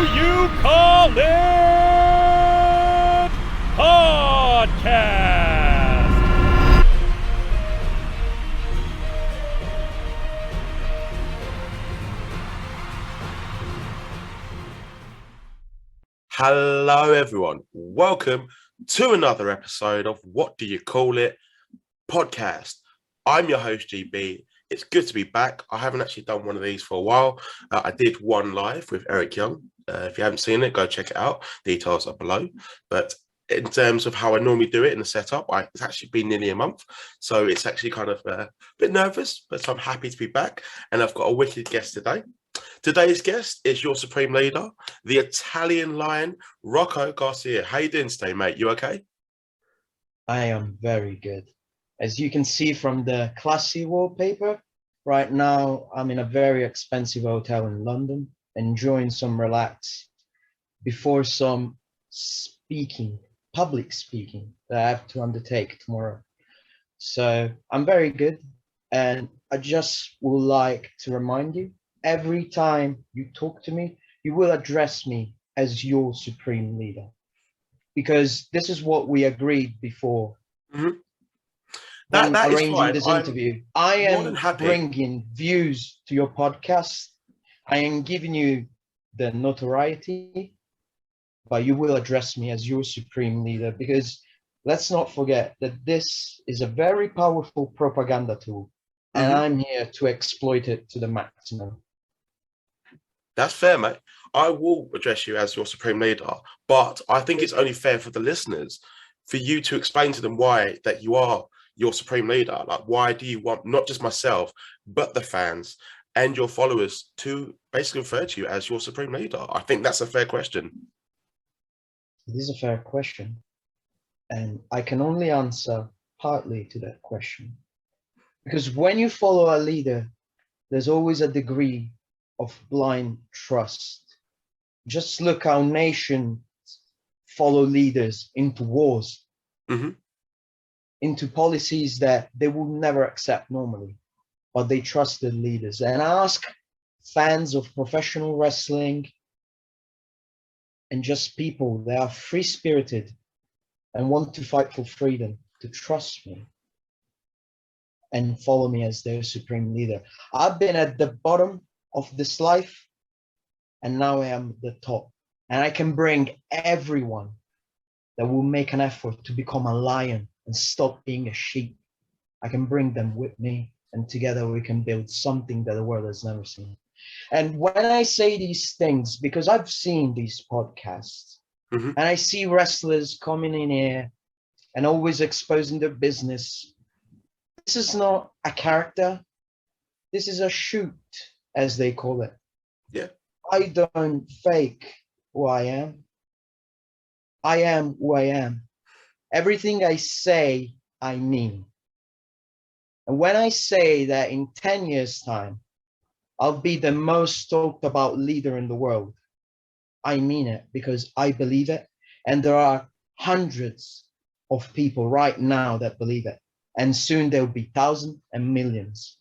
You call it podcast. Hello, everyone. Welcome to another episode of What Do You Call It podcast. I'm your host, GB. It's good to be back. I haven't actually done one of these for a while. I did one live with Eric Young. If you haven't seen it, go check it out. Details are below. But in terms of how I normally do it in the setup, it's actually been nearly a month. So it's actually kind of a bit nervous, but I'm happy to be back. And I've got a wicked guest today. Today's guest is your Supreme Leader, the Italian Lion, Rocco Garzya. How you doing today, mate? You okay? I am very good. As you can see from the classy wallpaper, right now I'm in a very expensive hotel in London, enjoying some relax before some public speaking that I have to undertake tomorrow. So I'm very good. And I just would like to remind you, every time you talk to me, you will address me as your Supreme Leader, because this is what we agreed before. Mm-hmm. When That is arranging fine. this I'm interview. I more than am happy. bringing views to your podcast. I am giving you the notoriety, but you will address me as your Supreme Leader, because let's not forget that this is a very powerful propaganda tool, and I'm here to exploit it to the maximum. That's fair, mate. I will address you as your Supreme Leader, but I think it's only fair for the listeners for you to explain to them why that you are your Supreme Leader. Like, why do you want not just myself, but the fans and your followers to basically refer to you as your Supreme Leader? I think that's a fair question. It is a fair question, and I can only answer partly to that question. Because when you follow a leader, there's always a degree of blind trust. Just look how nations follow leaders into wars, into policies that they would never accept normally, but they trust their leaders. And I ask fans of professional wrestling and just people that are free-spirited and want to fight for freedom to trust me and follow me as their Supreme Leader. I've been at the bottom of this life, and now I am at the top. And I can bring everyone that will make an effort to become a lion and stop being a sheep. I can bring them with me, and together we can build something that the world has never seen. And when I say these things, because I've seen these podcasts, and I see wrestlers coming in here and always exposing their business. This is not a character. This is a shoot, as they call it. Yeah. I don't fake who I am. I am who I am. Everything I say, I mean. And when I say that in 10 years' time, I'll be the most talked about leader in the world, I mean it, because I believe it. And there are hundreds of people right now that believe it. And soon there'll be thousands and millions.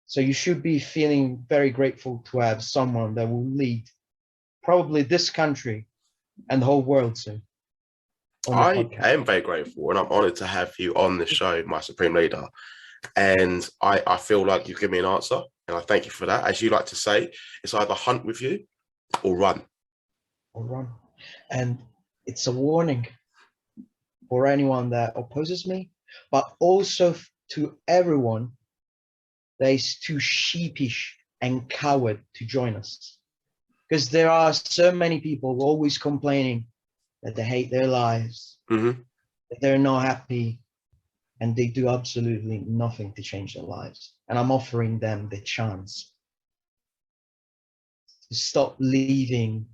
So you should be feeling very grateful to have someone that will lead probably this country and the whole world soon. I am very grateful, and I'm honored to have you on the show, my Supreme Leader. And I feel like you've given me an answer, and I thank you for that. As you like to say, it's either hunt with you or run. Or run. And it's a warning for anyone that opposes me, but also to everyone that is too sheepish and coward to join us. Because there are so many people always complaining that they hate their lives, that they're not happy, and they do absolutely nothing to change their lives. And I'm offering them the chance to stop living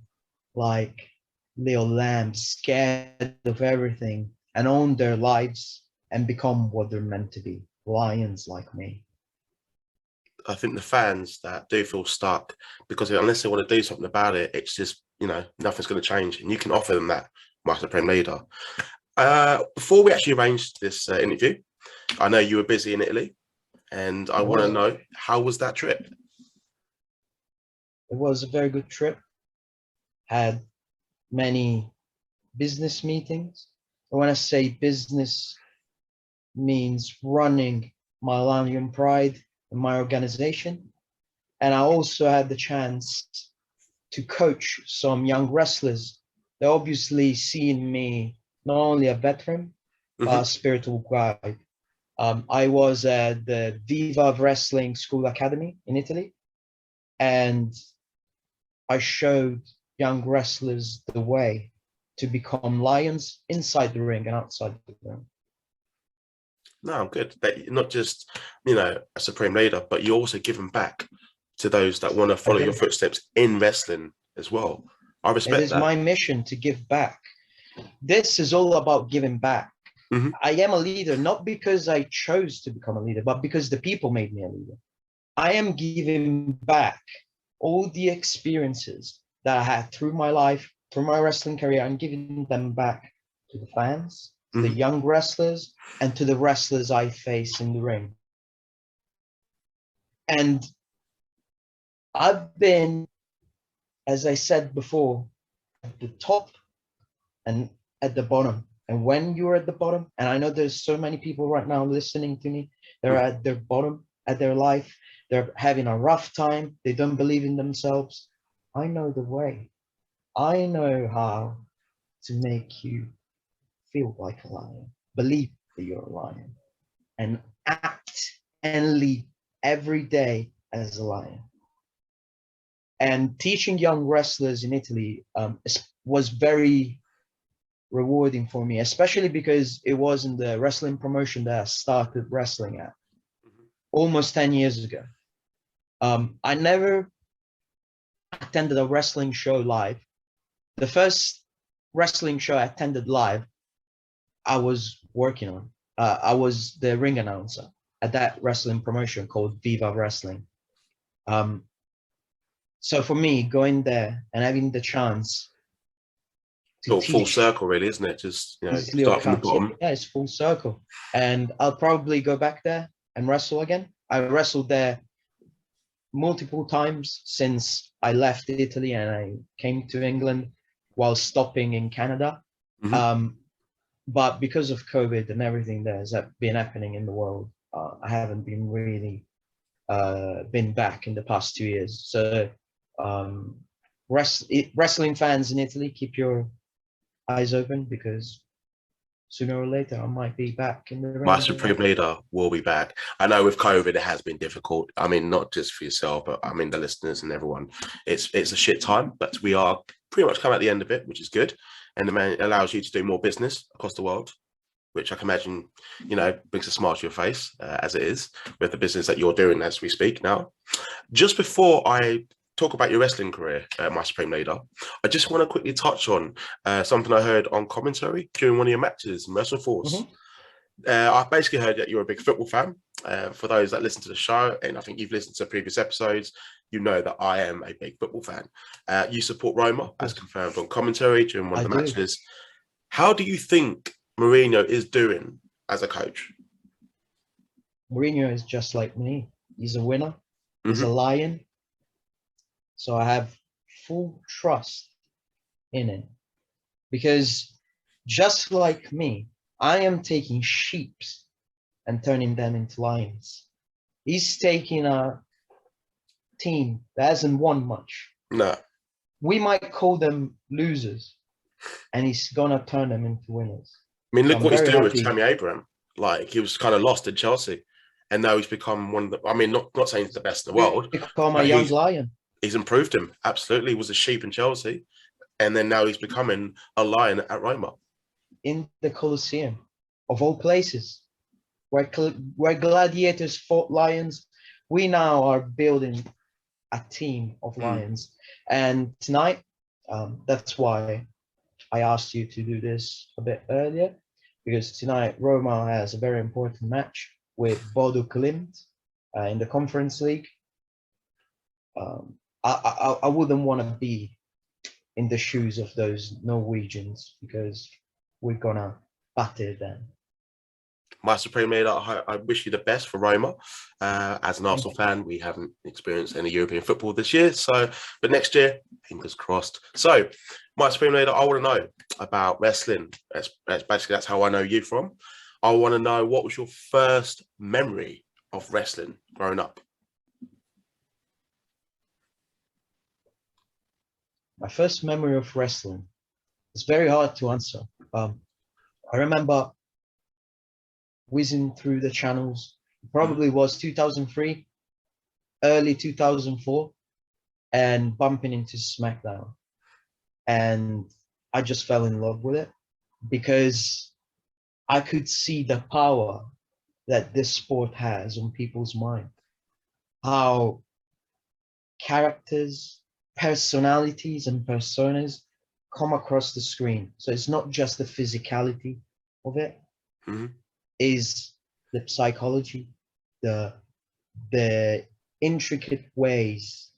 like little lambs, scared of everything, and own their lives and become what they're meant to be, lions like me. I think the fans that do feel stuck, because unless they want to do something about it, it's just, nothing's going to change. And you can offer them that, my Supreme Leader. Before we actually arranged this interview, I know you were busy in Italy, and I want to know, how was that trip? It was a very good trip. had many business meetings. And when I say business, means running my Lion Pride and my organization. And I also had the chance to coach some young wrestlers. They obviously see in me not only a veteran, but a spiritual guide. I was at the Viva Wrestling School Academy in Italy, and I showed young wrestlers the way to become lions inside the ring and outside the ring. No, good. That you're not just, a supreme leader, but you're also giving back to those that want to follow your footsteps in wrestling as well. I respect that. It is my mission to give back. This is all about giving back. I am a leader, not because I chose to become a leader, but because the people made me a leader. I am giving back all the experiences that I had through my life, through my wrestling career. I'm giving them back to the fans, to the young wrestlers, and to the wrestlers I face in the ring. And I've been, as I said before, at the top and at the bottom. And when you're at the bottom, and I know there's so many people right now listening to me, they're at their bottom at their life, they're having a rough time, they don't believe in themselves. I know the way. I know how to make you feel like a lion, believe that you're a lion, and act and live every day as a lion. And teaching young wrestlers in Italy was very rewarding for me, especially because it was in the wrestling promotion that I started wrestling at almost 10 years ago. I never attended a wrestling show live. The first wrestling show I attended live, I was working on. I was the ring announcer at that wrestling promotion called Viva Wrestling. So for me, going there and having the chance to full circle, really, isn't it? Just start from the bottom. Yeah, it's full circle. And I'll probably go back there and wrestle again. I wrestled there multiple times since I left Italy and I came to England while stopping in Canada. But because of COVID and everything that has been happening in the world, I haven't been really been back in the past 2 years. So wrestling fans in Italy, keep your eyes open, because sooner or later I might be back in the ring. My supreme leader will be back. I know with COVID it has been difficult. I mean, not just for yourself, but I mean the listeners and everyone. It's a shit time, but we are pretty much come at the end of it, which is good. And it allows you to do more business across the world, which I can imagine, brings a smile to your face, as it is with the business that you're doing as we speak now. Just before I talk about your wrestling career, my supreme leader, I just want to quickly touch on something I heard on commentary during one of your matches in Wrestle Force. I basically heard that you're a big football fan. For those that listen to the show, and I think you've listened to previous episodes, you know that I am a big football fan. You support Roma, as confirmed on commentary during one of the matches. How do you think Mourinho is doing as a coach? Mourinho is just like me. He's a winner. He's a lion. So I have full trust in him, because just like me, I am taking sheep and turning them into lions. He's taking a team that hasn't won much. No. We might call them losers, and he's gonna turn them into winners. I mean, look what he's doing with Tammy Abraham. Like, he was kind of lost in Chelsea, and now he's become one of the. I mean, not saying he's the best in the world. Become a young lion. He's improved him. Absolutely, he was a sheep in Chelsea, and then now he's becoming a lion at Roma. In the Colosseum, of all places, where gladiators fought lions, we now are building a team of lions. And tonight, that's why I asked you to do this a bit earlier, because tonight Roma has a very important match with Bodo Glimt in the Conference League. I wouldn't want to be in the shoes of those Norwegians, because we're gonna batter them. My supreme leader, I wish you the best for Roma. As an Arsenal fan, we haven't experienced any European football this year, but next year, fingers crossed. So, my supreme leader, I want to know about wrestling. That's how I know you from. I want to know, what was your first memory of wrestling growing up? My first memory of wrestling. It's very hard to answer. I remember whizzing through the channels. Probably was 2003, early 2004, and bumping into SmackDown. And I just fell in love with it because I could see the power that this sport has on people's mind. How characters, personalities, and personas come across the screen. So it's not just the physicality of it, is the psychology, the intricate ways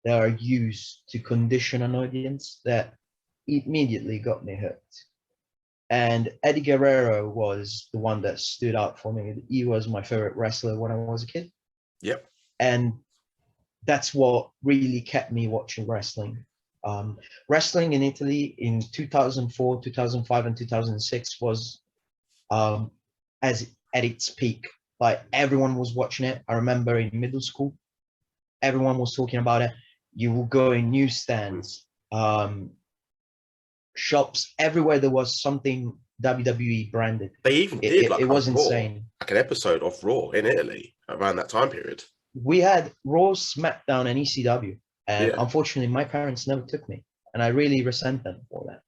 that are used to condition an audience that immediately got me hooked. And Eddie Guerrero was the one that stood out for me. He was my favorite wrestler when I was a kid. Yep. And that's what really kept me watching wrestling. Wrestling in Italy in 2004, 2005, and 2006 was at its peak. Like, everyone was watching it. I remember in middle school, everyone was talking about it. You will go in newsstands, shops, everywhere there was something WWE branded. They even did it was insane. Like an episode of Raw in Italy around that time period. We had Raw, SmackDown, and ECW, and unfortunately, my parents never took me, and I really resent them for that.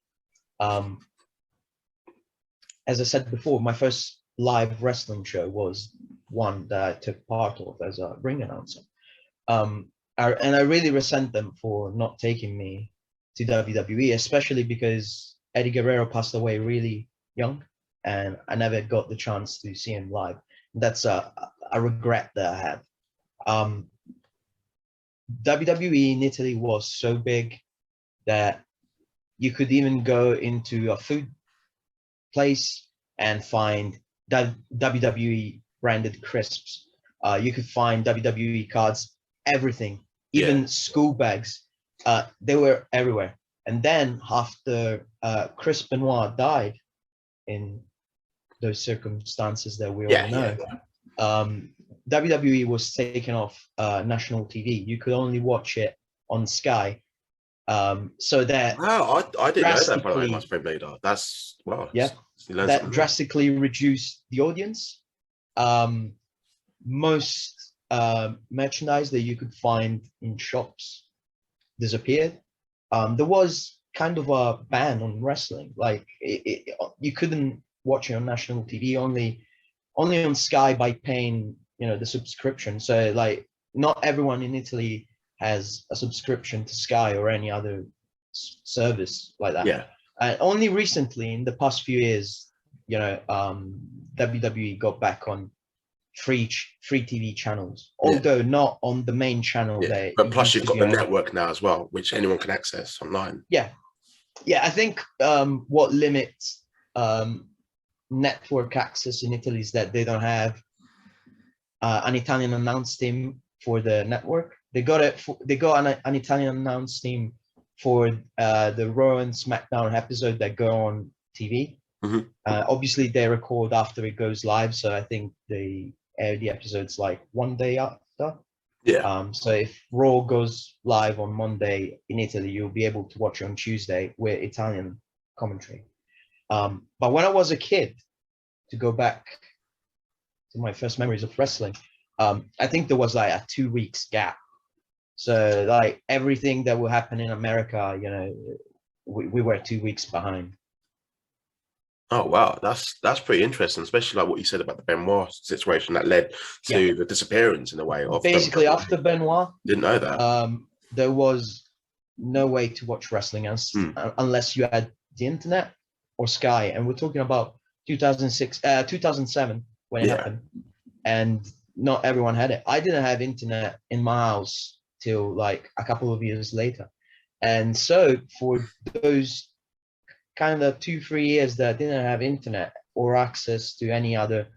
As I said before, my first live wrestling show was one that I took part of as a ring announcer. And I really resent them for not taking me to WWE, especially because Eddie Guerrero passed away really young, and I never got the chance to see him live. That's a regret that I have. WWE in Italy was so big that you could even go into a food place and find WWE branded crisps. You could find WWE cards, everything, even school bags. They were everywhere. And then after Chris Benoit died in those circumstances that we all know, WWE was taken off national TV. You could only watch it on Sky. So that I didn't know that, by the way, my supreme leader. That's that drastically reduced the audience. Most merchandise that you could find in shops disappeared. There was kind of a ban on wrestling. Like, you couldn't watch it on national TV, only on Sky by paying, the subscription. So, like, not everyone in Italy has a subscription to Sky or any other service like that. Yeah. And only recently, in the past few years, WWE got back on free TV channels, although not on the main channel. But plus, you've got the network now as well, which anyone can access online. Yeah, I think what limits network access in Italy is that they don't have an Italian announce team for the network. They got an Italian announce team for the Raw and SmackDown episode that go on TV. Obviously, they record after it goes live, so I think they air the episodes like one day after. So if Raw goes live on Monday in Italy, you'll be able to watch it on Tuesday with Italian commentary. But when I was a kid, to go back to my first memories of wrestling, I think there was like a 2 weeks gap. So like everything that will happen in America, we were 2 weeks behind. Oh wow, that's pretty interesting, especially like what you said about the Benoit situation that led to the disappearance in a way of basically after Benoit. Didn't know that. There was no way to watch wrestling unless you had the internet or Sky, and we're talking about 2007 when it happened, and not everyone had it. I didn't have internet in my house till like a couple of years later, and so for those kind of 2-3 years that I didn't have internet, or access to any other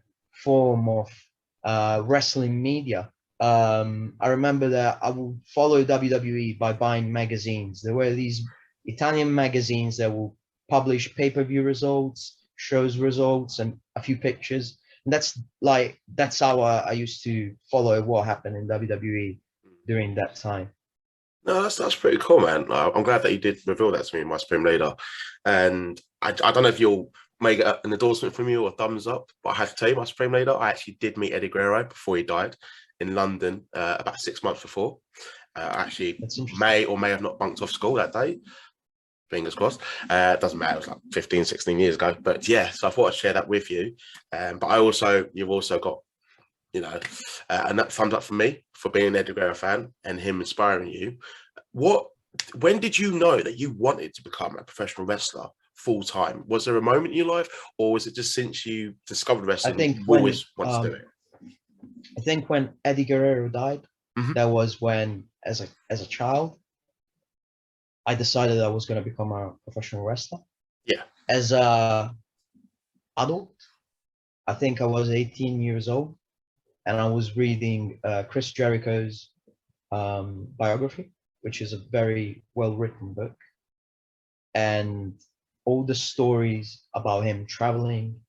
form of wrestling media. I remember that I would follow WWE by buying magazines. There were these Italian magazines that will publish pay-per-view results, shows results, and a few pictures. And that's how I used to follow what happened in WWE during that time. No, that's pretty cool, man. I'm glad that you did reveal that to me, my Supreme Leader. And I don't know if you'll make an endorsement from you or a thumbs up, but I have to tell you, my Supreme Leader, I actually did meet Eddie Guerrero before he died in London about 6 months before. I actually may or may have not bunked off school that day. Fingers crossed. Doesn't matter. It was like 15, 16 years ago. But yeah, so I thought I'd share that with you. But you've also got, and that thumbs up for me for being an Eddie Guerrero fan and him inspiring you. When did you know that you wanted to become a professional wrestler full time? Was there a moment in your life, or was it just since you discovered wrestling, you always wanted to do it? I think when Eddie Guerrero died, that was when, as a child, I decided I was going to become a professional wrestler. Yeah. As a adult, I think I was 18 years old, and I was reading Chris Jericho's biography, which is a very well-written book, and all the stories about him traveling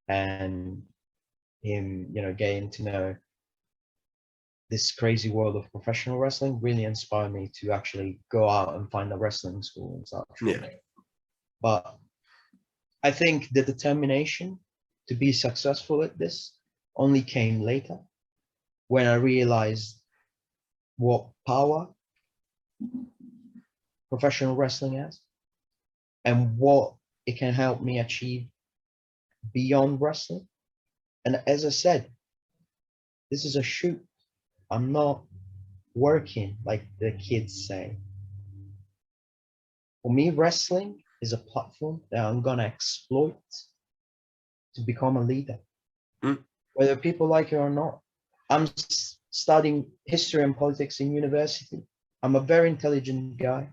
and him, getting to know this crazy world of professional wrestling really inspired me to actually go out and find a wrestling school and start training. Yeah. But I think the determination to be successful at this only came later, when I realized what power professional wrestling has and what it can help me achieve beyond wrestling. And as I said, this is a shoot. I'm not working, like the kids say. For me, wrestling is a platform that I'm gonna exploit to become a leader, whether people like it or not. I'm studying history and politics in university. I'm a very intelligent guy,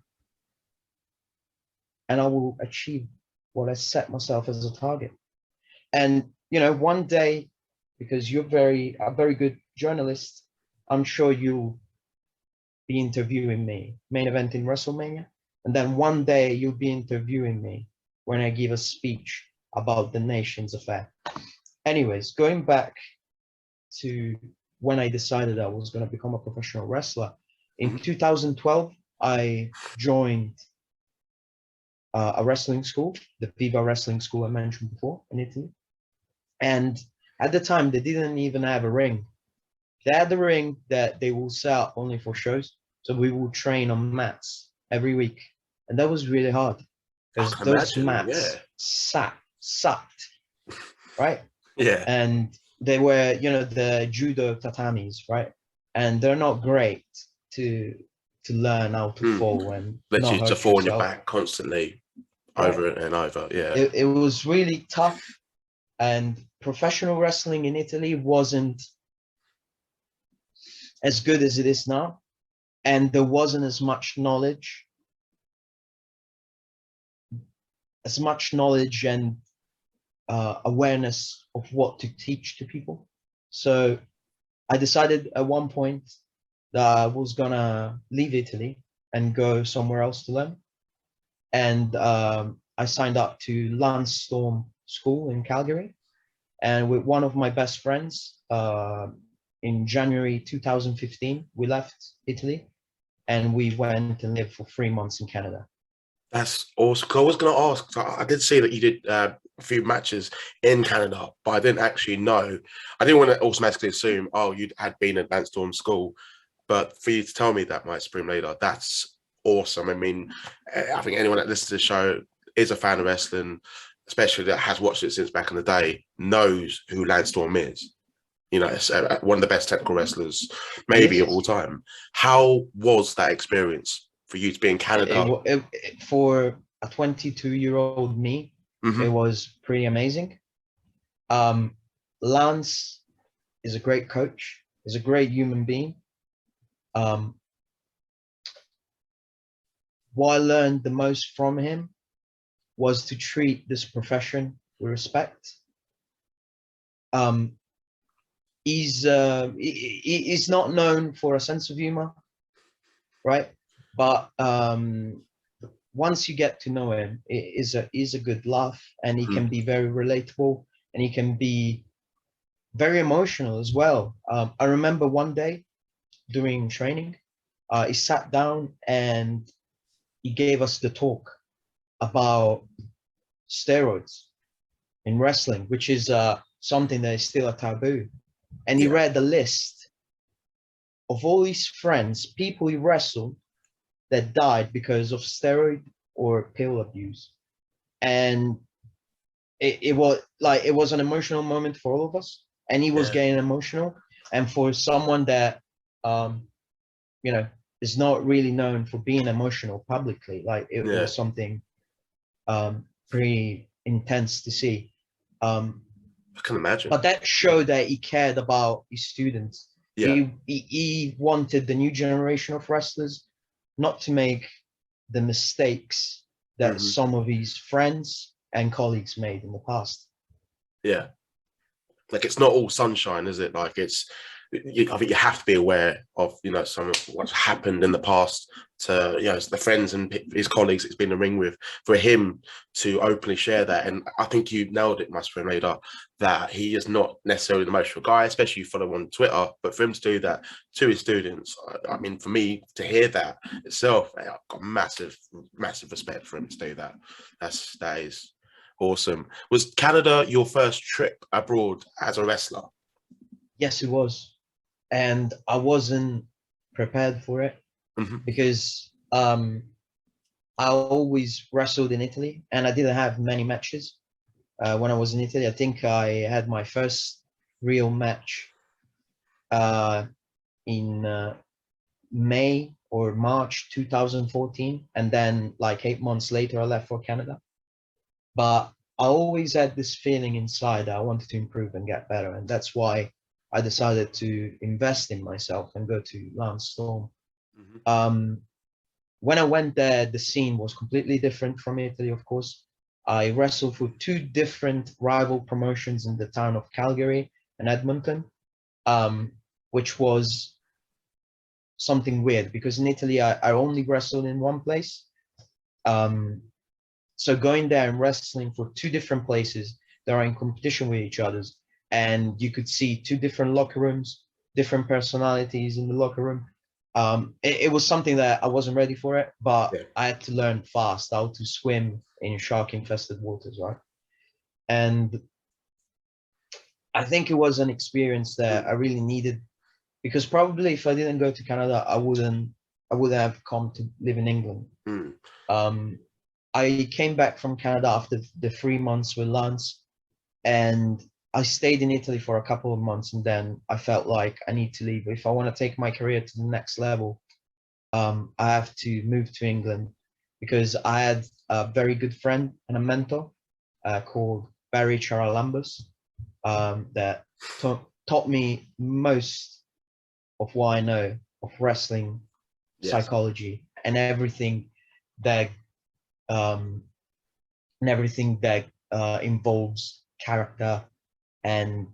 and I will achieve what I set myself as a target. And one day, because you're a very good journalist, I'm sure you'll be interviewing me, main event in WrestleMania. And then one day you'll be interviewing me when I give a speech about the nation's affair. Anyways, going back to when I decided I was going to become a professional wrestler, in 2012, I joined a wrestling school, the Viva Wrestling School I mentioned before in Italy. And at the time, they didn't even have a ring. They had the ring that they will sell only for shows. So we will train on mats every week. And that was really hard, because those mats sucked, right? Yeah. And they were, the judo tatamis, right? And they're not great to learn how to fall and let you to fall on your back constantly, over and over. Yeah. It was really tough, and professional wrestling in Italy wasn't as good as it is now, and there wasn't as much knowledge and awareness of what to teach to people. So I decided at one point that I was gonna leave Italy and go somewhere else to learn. And I signed up to Landstorm School in Calgary. And with one of my best friends, in January 2015, we left Italy and we went and lived for 3 months in Canada. That's awesome. I was going to ask, I did see that you did a few matches in Canada, but I didn't actually know. I didn't want to automatically assume, you had been at Landstorm School. But for you to tell me that, my Supreme Leader, that's awesome. I mean, I think anyone that listens to the show is a fan of wrestling, especially that has watched it since back in the day, knows who Landstorm is. It's one of the best technical wrestlers, maybe of all time. How was that experience for you to be in Canada? For a 22-year-old me, it was pretty amazing. Lance is a great coach. He's a great human being. What I learned the most from him was to treat this profession with respect um, he's not known for a sense of humor, right? But once you get to know him, it is a good laugh, and he can be very relatable, and he can be very emotional as well. I remember one day during training, he sat down and he gave us the talk about steroids in wrestling, which is something that is still a taboo. And he read the list of all his friends, people he wrestled that died because of steroid or pill abuse. And it was an emotional moment for all of us. And he was getting emotional. And for someone that you know is not really known for being emotional publicly, like it was something pretty intense to see. I can imagine. But that showed that he cared about his students. He wanted the new generation of wrestlers not to make the mistakes that some of his friends and colleagues made in the past. Yeah. Like, it's not all sunshine, is it? Like, I think you have to be aware of, some of what's happened in the past to, the friends and his colleagues he's been in the ring with, for him to openly share that. And I think you nailed it, Master Maida, that he is not necessarily the emotional guy, especially you follow him on Twitter, but for him to do that to his students, I mean, for me to hear that itself, I've got massive, massive respect for him to do that. That is awesome. Was Canada your first trip abroad as a wrestler? Yes, it was. And I wasn't prepared for it because I always wrestled in Italy, and I didn't have many matches when I was in Italy. I think I had my first real match in May or March 2014, and then like 8 months later I left for Canada. But I always had this feeling inside that I wanted to improve and get better, and that's why I decided to invest in myself and go to Lance Storm. When I went there, the scene was completely different from Italy, of course. I wrestled for two different rival promotions in the town of Calgary and Edmonton, which was something weird because in Italy, I only wrestled in one place. So going there and wrestling for two different places that are in competition with each other, and you could see two different locker rooms, different personalities in the locker room. It was something that I wasn't ready for it, but I had to learn fast how to swim in shark-infested waters, right? And I think it was an experience that I really needed, because probably if I didn't go to Canada, I wouldn't have come to live in England. I came back from Canada after the 3 months with Lance, and I stayed in Italy for a couple of months, and then I felt like I need to leave. If I want to take my career to the next level, I have to move to England, because I had a very good friend and a mentor called Barry Charalambous that taught me most of what I know of wrestling psychology and everything that involves character and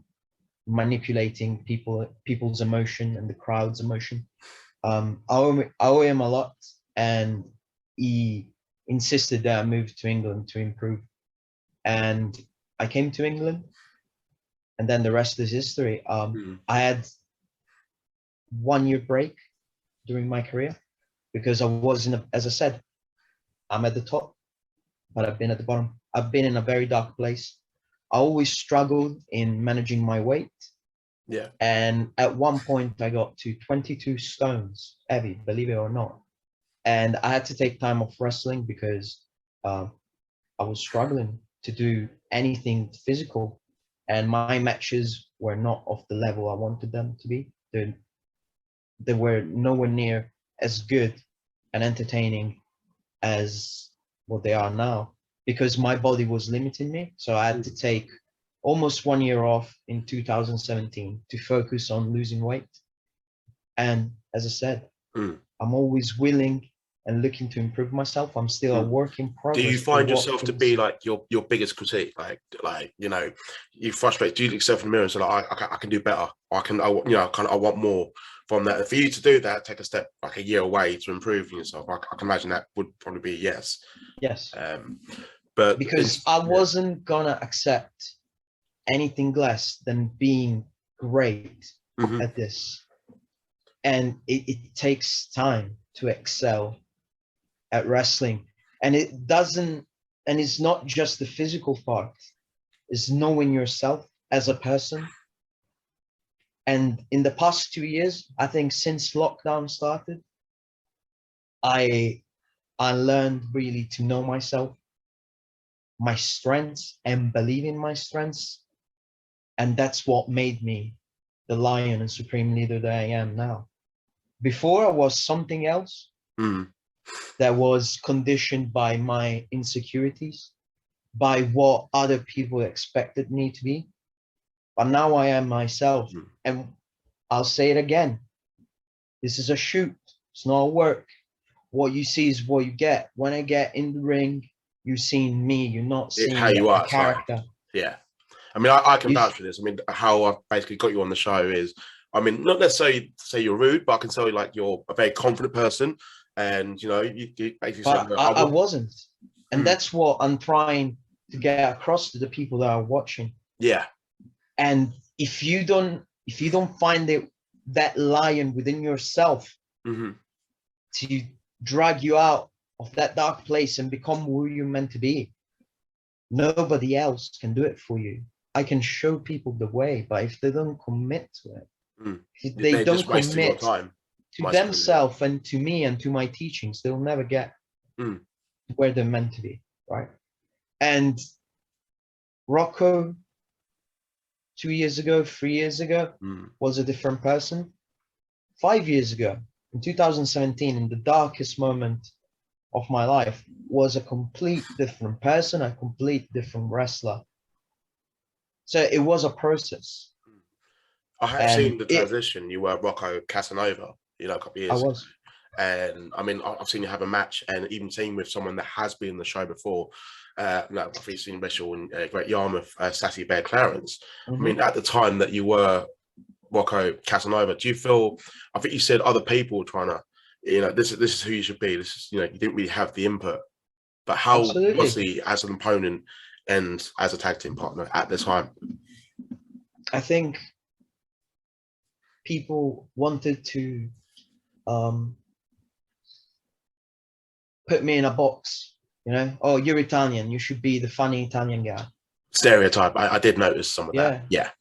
manipulating people's emotion and the crowd's emotion. I owe him a lot, and he insisted that I move to England to improve. And I came to England, and then the rest is history. I had 1 year break during my career because I was as I said, I'm at the top, but I've been at the bottom. I've been in a very dark place. I always struggled in managing my weight. Yeah. And at one point I got to 22 stones heavy, believe it or not. And I had to take time off wrestling because I was struggling to do anything physical. And my matches were not of the level I wanted them to be. They were nowhere near as good and entertaining as what they are now, because my body was limiting me. So I had to take almost 1 year off in 2017 to focus on losing weight. And as I said, I'm always willing and looking to improve myself. I'm still a work in progress. Do you find yourself to be like your biggest critique? Like you know, you frustrate. Do you look yourself in the mirror and say, like, I can do better. I want more from that. And for you to do that, take a step like a year away to improving yourself. I can imagine that would probably be a yes. Yes. But because I wasn't gonna accept anything less than being great at this. And it takes time to excel at wrestling. And it's not just the physical part, it's knowing yourself as a person. And in the past 2 years, I think since lockdown started, I learned really to know myself, my strengths, and believe in my strengths. And that's what made me the lion and supreme leader that I am now. Before I was something else that was conditioned by my insecurities, by what other people expected me to be. But now I am myself. And I'll say it again. This is a shoot. It's not a work. What you see is what you get. When I get in the ring, you're seeing me. You're not seeing how you are, a character. Yeah. I mean, I can vouch for this. I mean, how I've basically got you on the show is, I mean, not necessarily to say you're rude, but I can tell you like you're a very confident person. And, you know, you basically but said, I wasn't. And that's what I'm trying to get across to the people that are watching. Yeah. And if you don't find that lion within yourself to drag you out of that dark place and become who you're meant to be, nobody else can do it for you. I can show people the way, but if they don't commit to it, if they don't commit to themselves and to me and to my teachings, they'll never get where they're meant to be, right? And Rocco, 2 years ago, 3 years ago, was a different person. 5 years ago, in 2017, in the darkest moment of my life, was a complete different person, a complete different wrestler. So it was a process. I have seen the transition. You were Rocco Casanova, you know, a couple of years ago. And I mean, I've seen you have a match and even seen with someone that has been on the show before. I've seen wrestle in Great Yarmouth, Sassy Bear Clarence. I mean, at the time that you were Rocco Casanova, do you feel, I think you said other people were trying to, you know, this is who you should be. This is, you know, you didn't really have the input. But how was he as an opponent and as a tag team partner at the time? I think people wanted to put me in a box, you know. Oh, you're Italian, you should be the funny Italian guy. Stereotype. I did notice some of that. Yeah.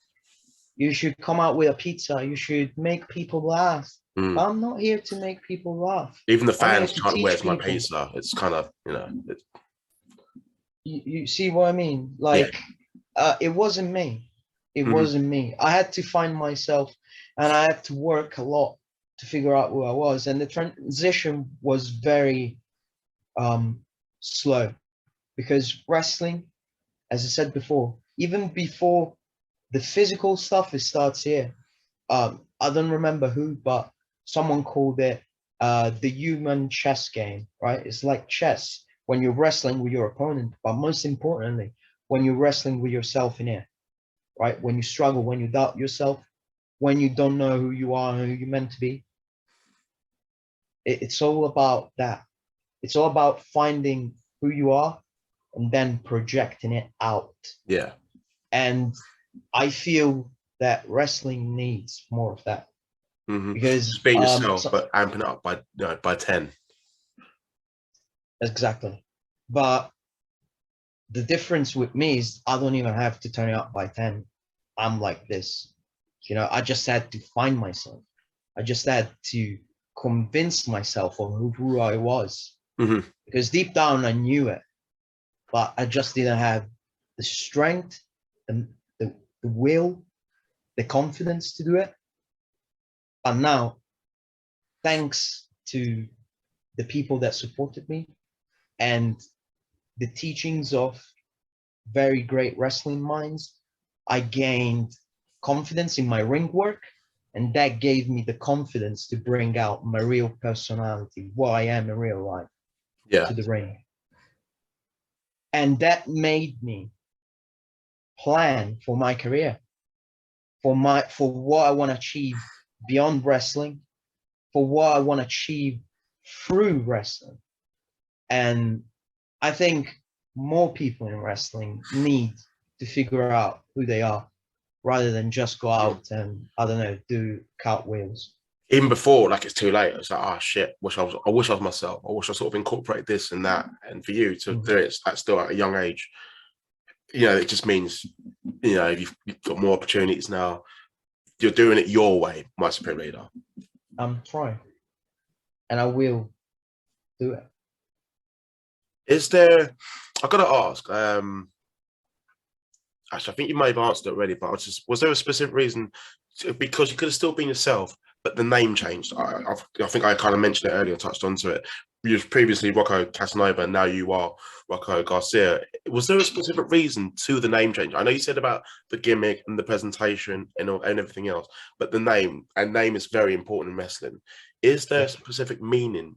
You should come out with a pizza. You should make people laugh. But I'm not here to make people laugh. Even the fans trying to where's my pizza. It's kind of, you know. You see what I mean? Like, it wasn't me. It wasn't me. I had to find myself, and I had to work a lot to figure out who I was. And the transition was very slow, because wrestling, as I said before, even before the physical stuff, it starts here. I don't remember who, but someone called it the human chess game, right? It's like chess when you're wrestling with your opponent, but most importantly, when you're wrestling with yourself in here, right? When you struggle, when you doubt yourself, when you don't know who you are and who you're meant to be. It's all about that. It's all about finding who you are and then projecting it out. Yeah. And I feel that wrestling needs more of that. Because just being yourself, but amping it up by 10. Exactly. But the difference with me is I don't even have to turn it up by 10. I'm like this. You know, I just had to find myself. I just had to convince myself of who I was. Because deep down I knew it, but I just didn't have the strength, the will, the confidence to do it. But now, thanks to the people that supported me and the teachings of very great wrestling minds, I gained confidence in my ring work And that gave me the confidence to bring out my real personality, what I am in real life, Yeah. to the ring. And that made me plan for my career, for what I want to achieve beyond wrestling, for what I want to achieve through wrestling. And I think more people in wrestling need to figure out who they are rather than just go out and, I don't know, do cartwheels. Even before, like, it's too late. It's like, oh shit, I wish I was myself. I wish I sort of incorporated this and that. And for you to do it at still at a young age, you know, it just means, you know, you've got more opportunities now. You're doing it your way, my Supreme Leader. I'm trying, and I will do it. Is there? I gotta ask. Actually, I think you may have answered it already, but was there a specific reason? Because you could have still been yourself, but the name changed. I think I kind of mentioned it earlier, touched onto it. You was previously Rocco Casanova, and now you are Rocco Garzya. Was there a specific reason to the name change? I know you said about the gimmick and the presentation and everything else, but the name is very important in wrestling. Is there a specific meaning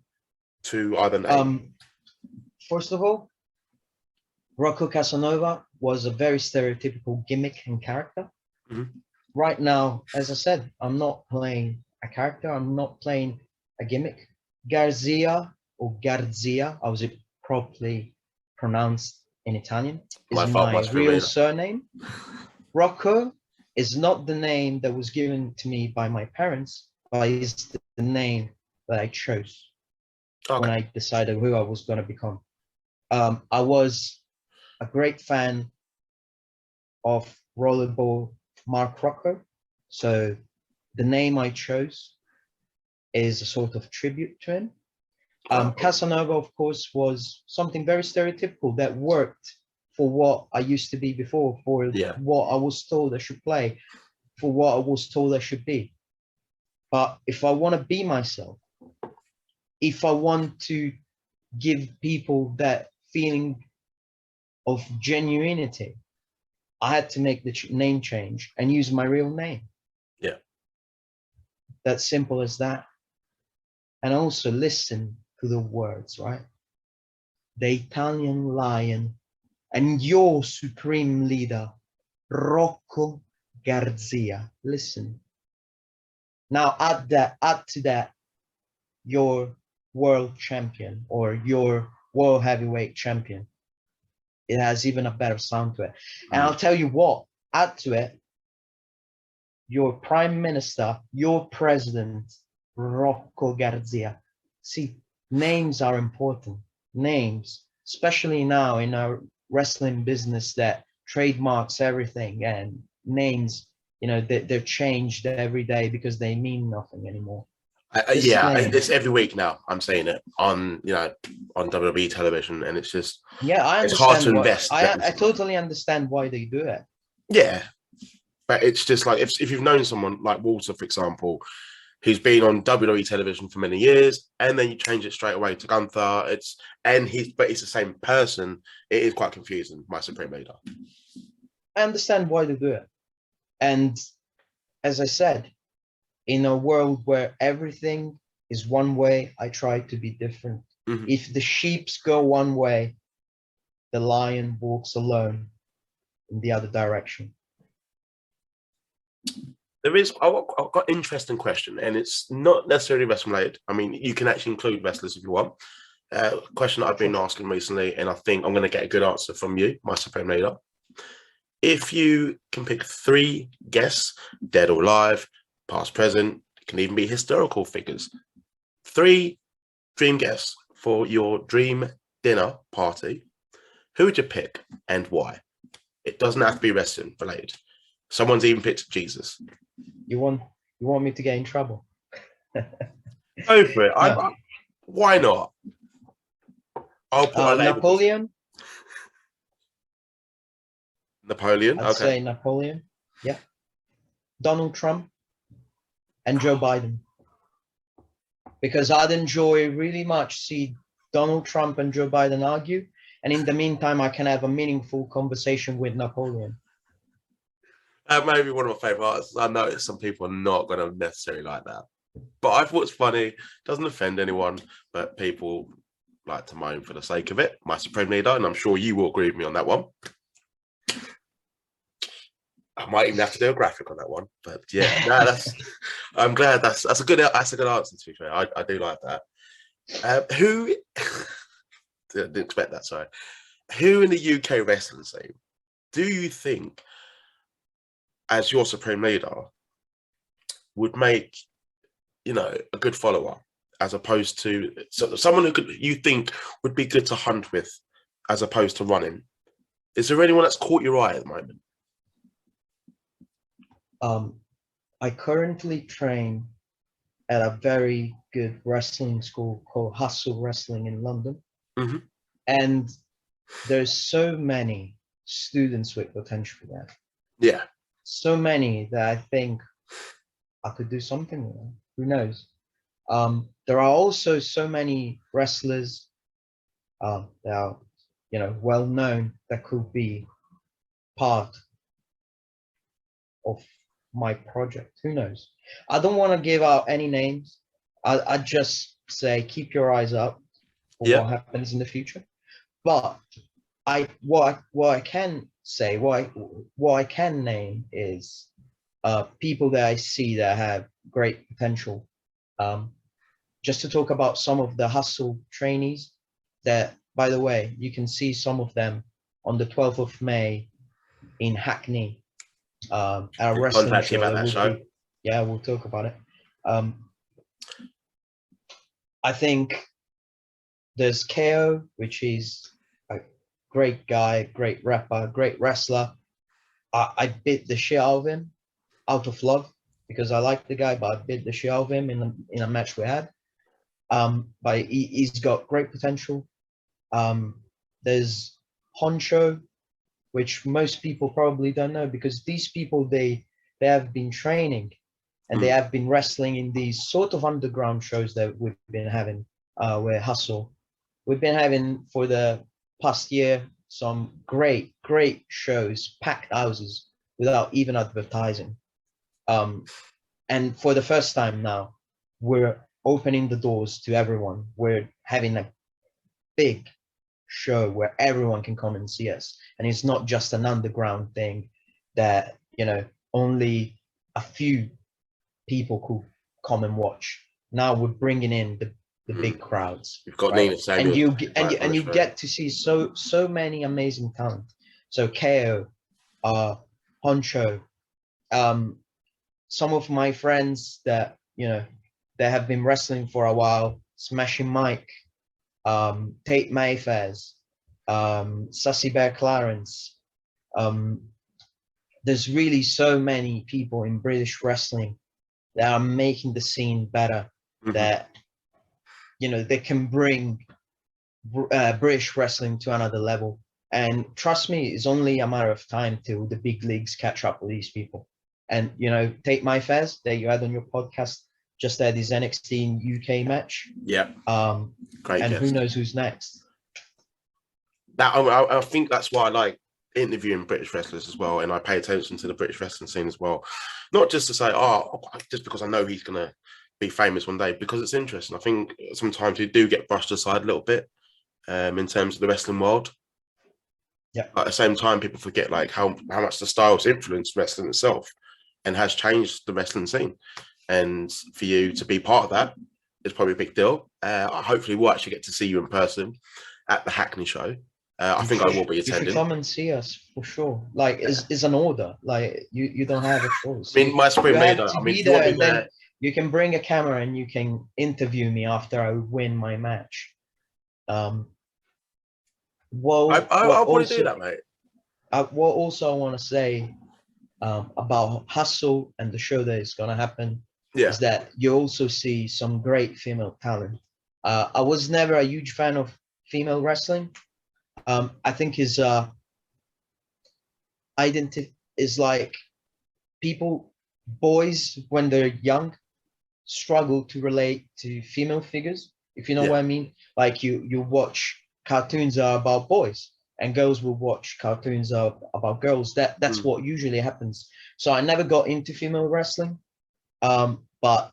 to either name? First of all, Rocco Casanova was a very stereotypical gimmick and character. Mm-hmm. Right now, as I said, I'm not playing a character. I'm not playing a gimmick. Garzya or Garzya, I was properly pronounced in Italian, is my real surname. Rocco is not the name that was given to me by my parents, but it's the name that I chose when I decided who I was going to become. I was a great fan of rollerball Mark Rocco, so the name I chose is a sort of tribute to him. Casanova, of course, was something very stereotypical that worked for what I used to be before, for what I was told I should play, for what I was told I should be. But if I want to be myself, if I want to give people that feeling of genuinity, I had to make the name change and use my real name. Yeah. That's simple as that. And also listen to the words, right? The Italian lion and your supreme leader, Rocco Garzya. Listen. Now add to that your world champion or your world heavyweight champion. It has even a better sound to it. And I'll tell you what, add to it your prime minister, your president, Rocco Garzya. See, names are important. Names, especially now in our wrestling business that trademarks everything, and names, you know, they're changed every day because they mean nothing anymore. It's every week now. I'm saying it on, you know, on WWE television, and it's just I understand. It's hard to invest. I totally understand why they do it. Yeah, but it's just like if you've known someone like Walter, for example, who's been on WWE television for many years, and then you change it straight away to Gunther. But it's the same person. It is quite confusing. My Supreme Leader. I understand why they do it, and as I said, in a world where everything is one way, I try to be different. Mm-hmm. If the sheep go one way, the lion walks alone in the other direction. I've got an interesting question, and it's not necessarily wrestling related. I mean, you can actually include wrestlers if you want. A question that I've been asking recently, and I think I'm going to get a good answer from you, my Supreme Leader. If you can pick 3 guests, dead or alive, past, present, it can even be historical figures, 3 dream guests for your dream dinner party, who would you pick and why? It doesn't have to be wrestling related. Someone's even picked Jesus. You want me to get in trouble? Go for it. No. Why not? I'll put a label. Napoleon. I'd say Napoleon. Yeah. Donald Trump and Joe Biden. Because I'd enjoy really much see Donald Trump and Joe Biden argue. And in the meantime, I can have a meaningful conversation with Napoleon. Maybe one of my favorite artists. I know some people are not going to necessarily like that, but I thought it's funny. Doesn't offend anyone, but people like to moan for the sake of it. My supreme leader, and I'm sure you will agree with me on that one. I might even have to do a graphic on that one, but yeah, no, that's. I'm glad that's a good answer. To be fair, I do like that. Who didn't expect that? Sorry. Who in the UK wrestling scene do you think, as your supreme leader, would make a good follower, as opposed to someone you think would be good to hunt with, as opposed to running? Is there anyone that's caught your eye at the moment? I currently train at a very good wrestling school called Hustle Wrestling in London. Mm-hmm. And there's so many students with potential there. Yeah. So many that I think I could do something with them. Who knows? There are also so many wrestlers that are, well known, that could be part of my project. Who knows? I don't want to give out any names. I just say keep your eyes up for what happens in the future. But what I can say, what I can name is people that I see that have great potential. Just to talk about some of the Hustle trainees that, by the way, you can see some of them on the 12th of May in Hackney. At a wrestling show. About that show. Yeah, we'll talk about it. I think there's KO, which is a great guy, great rapper, great wrestler. I bit the shit out of him out of love because I like the guy, but I bit the shit out of him in a match we had. But he's got great potential. There's Honcho, which most people probably don't know, because these people, they have been training and they have been wrestling in these sort of underground shows that we've been having, where Hustle. We've been having for the past year some great shows, packed houses without even advertising. And for the first time now, we're opening the doors to everyone. We're having a big show where everyone can come and see us, and it's not just an underground thing that only a few people could come and watch. Now we're bringing in the big crowds. You've got right? Nina Samuel, and you get to see so many amazing talent. So KO, Honcho, some of my friends that that have been wrestling for a while, Smashing Mike, Tate Mayfairs, Sassy Bear Clarence. There's really so many people in British wrestling that are making the scene better, that they can bring British wrestling to another level. And trust me, it's only a matter of time till the big leagues catch up with these people. And Tate Mayfairs that you had on your podcast just had his NXT UK match. Yeah. Great. And guest. Who knows who's next? That I think that's why I like interviewing British wrestlers as well, and I pay attention to the British wrestling scene as well. Not just to say, just because I know he's gonna be famous one day, because it's interesting. I think sometimes we do get brushed aside a little bit in terms of the wrestling world. Yeah. At the same time, people forget like how much the styles influence wrestling itself and has changed the wrestling scene. And for you to be part of that is probably a big deal. Hopefully we'll actually get to see you in person at the Hackney show. I think I will be attending. You should come and see us for sure. Like, it's an order. Like, you don't have a choice. I mean, my supreme leader. I mean, there, and then you can bring a camera and you can interview me after I win my match. I'll probably do that, mate. What also I want to say about Hustle and the show that is going to happen is that you also see some great female talent. I was never a huge fan of female wrestling. I think his identity is like boys when they're young struggle to relate to female figures, if you know what I mean. Like you watch cartoons are about boys, and girls will watch cartoons about girls. That's what usually happens. So I never got into female wrestling, but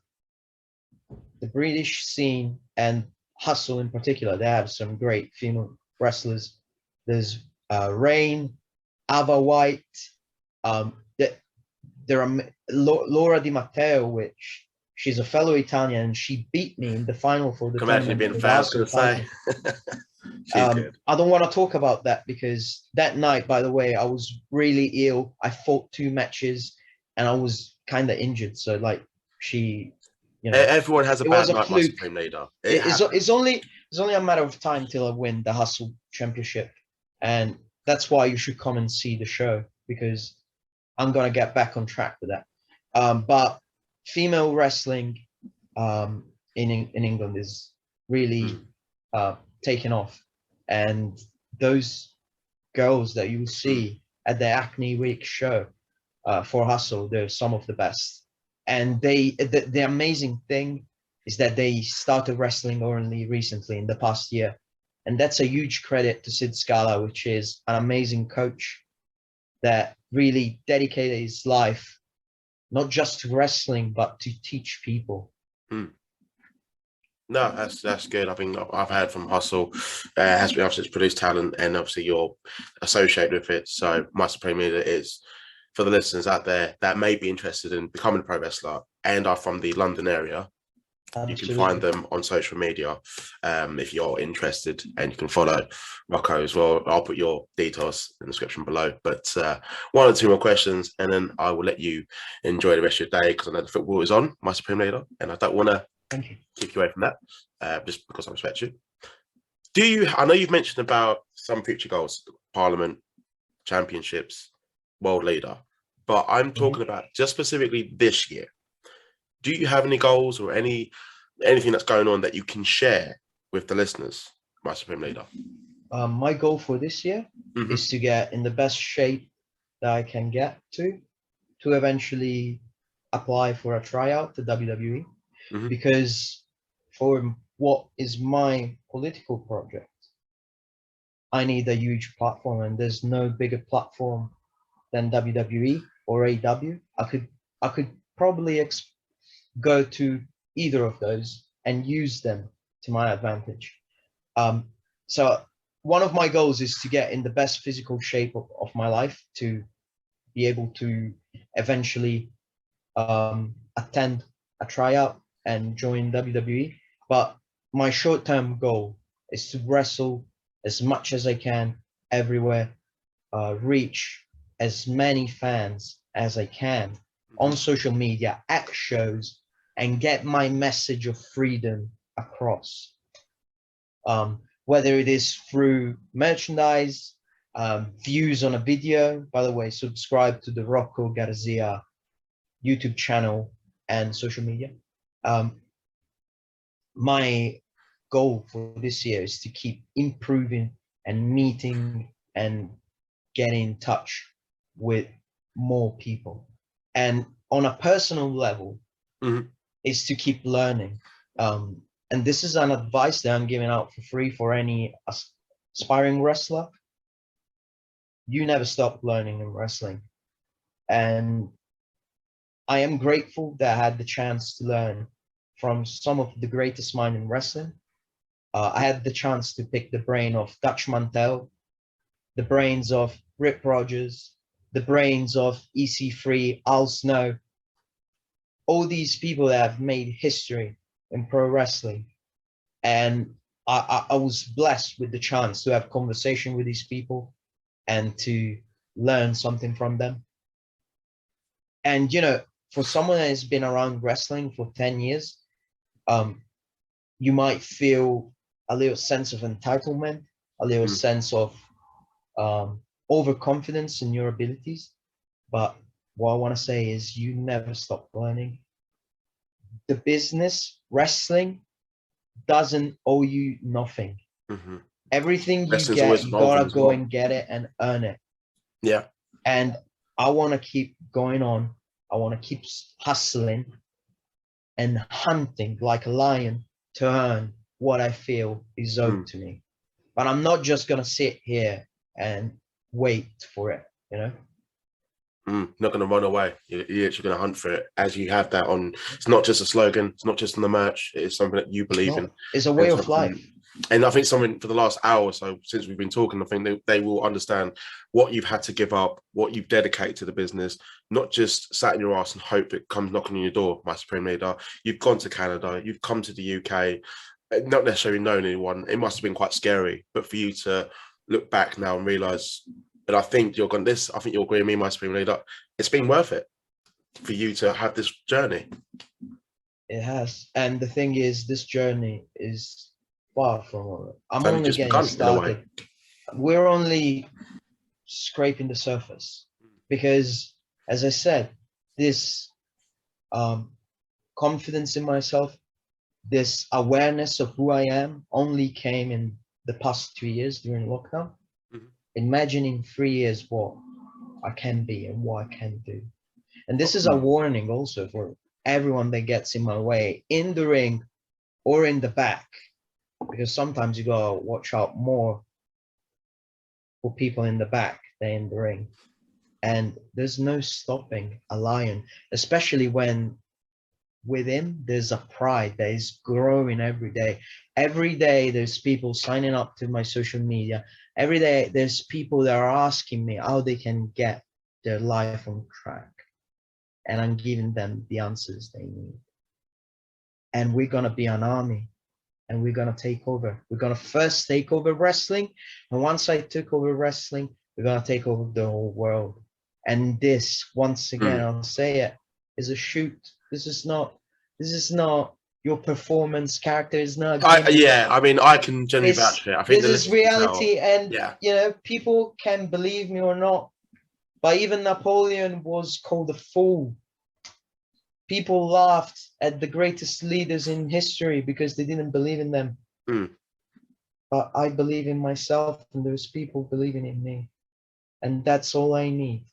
the British scene and Hustle in particular, they have some great female wrestlers. There's Rain, Ava White. There are Laura Di Matteo, which she's a fellow Italian, and she beat me in the final for the Come actually tournament. being for the fair, I was Hustle going to say. title. She's good. I don't want to talk about that because that night, by the way, I was really ill. I fought 2 matches and I was kind of injured. So like she, Everyone has a it bad was a night, my fluke. Supreme Leader. It's only a matter of time till I win the Hustle Championship, and that's why you should come and see the show, because I'm gonna get back on track with that. But female wrestling in England is really taken off, and those girls that you see at the Acne Week show for Hustle, they're some of the best. And the amazing thing is that they started wrestling only recently in the past year. And that's a huge credit to Sid Scala, which is an amazing coach that really dedicated his life, not just to wrestling, but to teach people. No, that's good. I think I've heard from Hustle, has been obviously produced talent, and obviously you're associated with it. So my Supreme Leader is for the listeners out there that may be interested in becoming a pro wrestler and are from the London area. Absolutely. You can find them on social media if you're interested, and you can follow Rocco as well. I'll put your details in the description below. But 1 or 2 more questions, and then I will let you enjoy the rest of your day, because I know the football is on, my Supreme Leader, and I don't want to keep you away from that, just because I respect you. I know you've mentioned about some future goals, Parliament, Championships, World Leader, but I'm talking about just specifically this year. Do you have any goals or anything that's going on that you can share with the listeners, my Supreme Leader? My goal for this year is to get in the best shape that I can get to eventually apply for a tryout to WWE, because for what is my political project, I need a huge platform, and there's no bigger platform than WWE or AEW. I could probably go to either of those and use them to my advantage. So one of my goals is to get in the best physical shape of my life to be able to eventually attend a tryout and join WWE. But my short-term goal is to wrestle as much as I can everywhere, reach as many fans as I can on social media, at shows, and get my message of freedom across. Whether it is through merchandise, views on a video. By the way, subscribe to the Rocco Garzya YouTube channel and social media. My goal for this year is to keep improving and meeting and getting in touch with more people. And on a personal level, is to keep learning. And this is an advice that I'm giving out for free for any aspiring wrestler. You never stop learning in wrestling. And I am grateful that I had the chance to learn from some of the greatest minds in wrestling. I had the chance to pick the brain of Dutch Mantel, the brains of Rip Rogers, the brains of EC3, Al Snow, all these people that have made history in pro wrestling. And I was blessed with the chance to have conversation with these people and to learn something from them. And, you know, for someone that has been around wrestling for 10 years, you might feel a little sense of entitlement, a little sense of overconfidence in your abilities. But what I want to say is you never stop learning. The business, wrestling, doesn't owe you nothing. Everything you get, you gotta go and get it and earn it. Yeah. And I want to keep going on. I want to keep hustling and hunting like a lion to earn what I feel is owed to me. But I'm not just gonna sit here and wait for it, you know? Not going to run away. You're actually going to hunt for it as you have that on. It's not just a slogan. It's not just on the merch. It is something that you believe in. It's a way And of life. And I think something for the last hour or so since we've been talking, I think they will understand what you've had to give up, what you've dedicated to the business, not just sat in your ass and hope it comes knocking on your door, my Supreme Leader. You've gone to Canada, you've come to the UK, not necessarily known anyone. It must have been quite scary, but for you to look back now and realise, and I think you're going this, I think you'll agree with me, my Supreme Leader, it's been worth it for you to have this journey. It has. And the thing is, this journey is far from over. I'm It's only only just getting begun, in a way. started. We're only scraping the surface because, as I said, this confidence in myself, this awareness of who I am only came in the past 2 years during lockdown. Imagining 3 years what I can be and what I can do. And this is a warning also for everyone that gets in my way in the ring or in the back, because sometimes you gotta watch out more for people in the back than in the ring. And there's no stopping a lion, especially when with him there's a pride that is growing every day. Every day there's people signing up to my social media. Every day there's people that are asking me how they can get their life on track, and I'm giving them the answers they need. And we're gonna be an army, and we're gonna take over. We're gonna first take over wrestling, and once I took over wrestling, we're gonna take over the whole world. And this, once again, I'll say it, is a shoot. This is not your performance. Character is not. I mean, I can genuinely vouch for it. I think this is reality, and yeah. you know, people can believe me or not, but even Napoleon was called a fool. People laughed at the greatest leaders in history because they didn't believe in them. But I believe in myself, and those people believing in me, and that's all I need.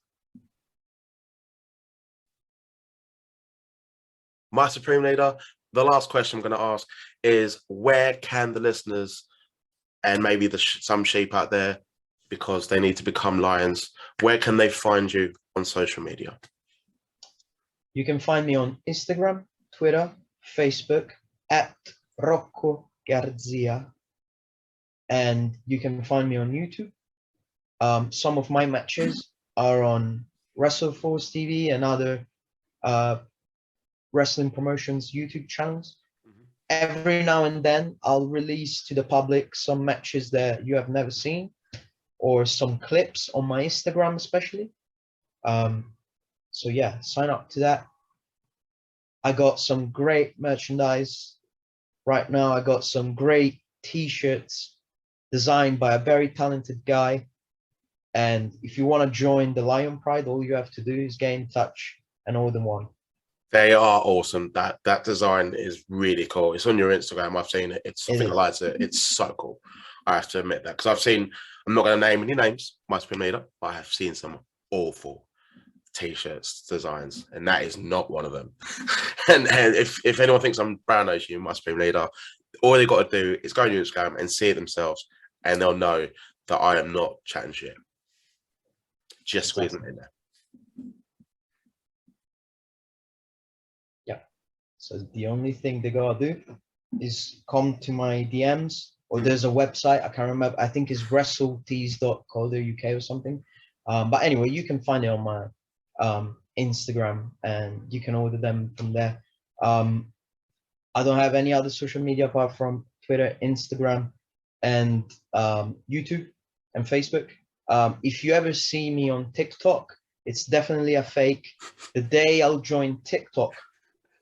My Supreme Leader, the last question I'm going to ask is, where can the listeners and maybe some sheep out there, because they need to become lions, where can they find you on social media? You can find me on Instagram, Twitter, Facebook at Rocco Garzya, and you can find me on YouTube. Some of my matches are on WrestleForce TV and other wrestling promotions YouTube channels. Every now and then I'll release to the public some matches that you have never seen, or some clips on my Instagram especially. So yeah, sign up to that. I got some great merchandise right now. I got some great t-shirts designed by a very talented guy. And if you want to join the Lion Pride, all you have to do is get in touch and order one. They are awesome. That design is really cool. It's on your Instagram. I've seen it. I think I like it. It's so cool. I have to admit that, because I'm not going to name any names, my Supreme Leader, but I have seen some awful t-shirts designs, and that is not one of them. and if anyone thinks I'm brown nosing you, my Supreme Leader, all they got to do is go on your Instagram and see it themselves, and they'll know that I am not chatting shit. Just squeezing it in there. Yeah. So the only thing they gotta do is come to my DMs, or there's a website, I can't remember, I think it's wrestletees.co.uk or something. But anyway, you can find it on my Instagram, and you can order them from there. I don't have any other social media apart from Twitter, Instagram, and YouTube and Facebook. If you ever see me on TikTok, it's definitely a fake. The day I'll join TikTok,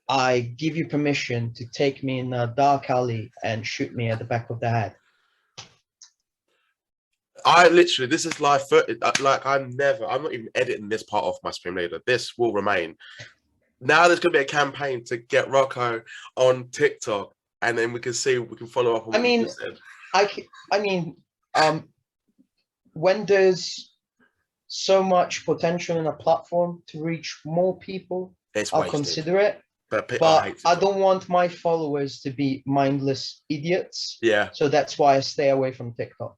I give you permission to take me in a dark alley and shoot me at the back of the head. I literally, this is live footage. Like, I'm not even editing this part off, my Supreme Leader. This will remain. Now there's going to be a campaign to get Rocco on TikTok, and then we can follow up on what you said. I mean, when there's so much potential in a platform to reach more people, I'll consider it. But I don't want my followers to be mindless idiots. Yeah. So that's why I stay away from TikTok.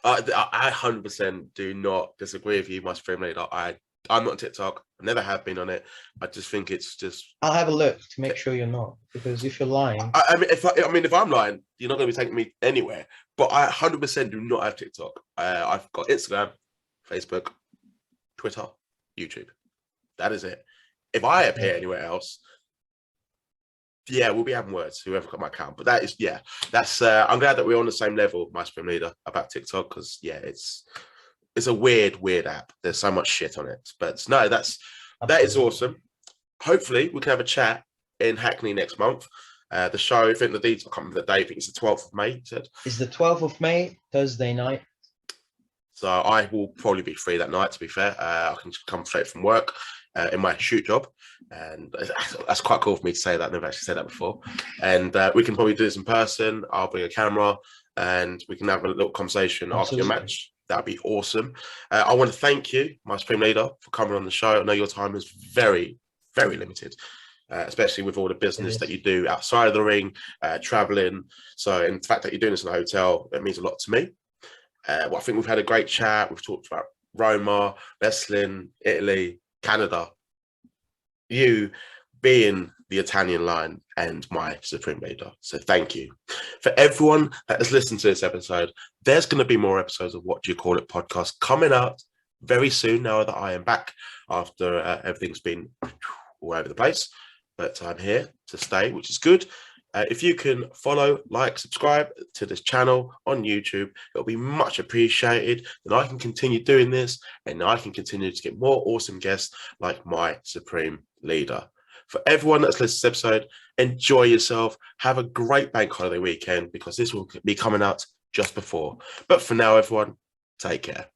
I 100% do not disagree with you, my Supreme Leader. I'm not on TikTok. I never have been on it. I just think it's just. I'll have a look to make sure you're not, because if you're lying, If I'm lying, you're not going to be taking me anywhere. But I 100% do not have TikTok. I've got Instagram, Facebook, Twitter, YouTube. That is it. If I appear anywhere else, yeah, we'll be having words. Whoever got my account, but that is that's. I'm glad that we're on the same level, my Supreme Leader, about TikTok, because it's a weird app. There's so much shit on it, but no, that is awesome. Hopefully, we can have a chat in Hackney next month. The show, I think I can't remember the day. I think it's the 12th of May. It's the 12th of May, Thursday night. So I will probably be free that night. To be fair, I can just come straight from work in my shoot job, and that's quite cool for me to say that. I've never actually said that before. And we can probably do this in person. I'll bring a camera, and we can have a little conversation after your match. That'd be awesome. I want to thank you, my Supreme Leader, for coming on the show. I know your time is very, very limited, especially with all the business that you do outside of the ring, traveling. So, and the fact that you're doing this in a hotel, it means a lot to me. Well, I think we've had a great chat. We've talked about Roma, wrestling, Italy, Canada. You being the Italian line and my Supreme Leader. So thank you. For everyone that has listened to this episode, there's going to be more episodes of What Do You Call It podcast coming out very soon now that I am back after everything's been all over the place. But I'm here to stay, which is good. If you can follow, like, subscribe to this channel on YouTube, it'll be much appreciated. Then I can continue doing this, and I can continue to get more awesome guests like my Supreme Leader. For everyone that's listened to this episode, enjoy yourself. Have a great bank holiday weekend, because this will be coming out just before. But for now, everyone, take care.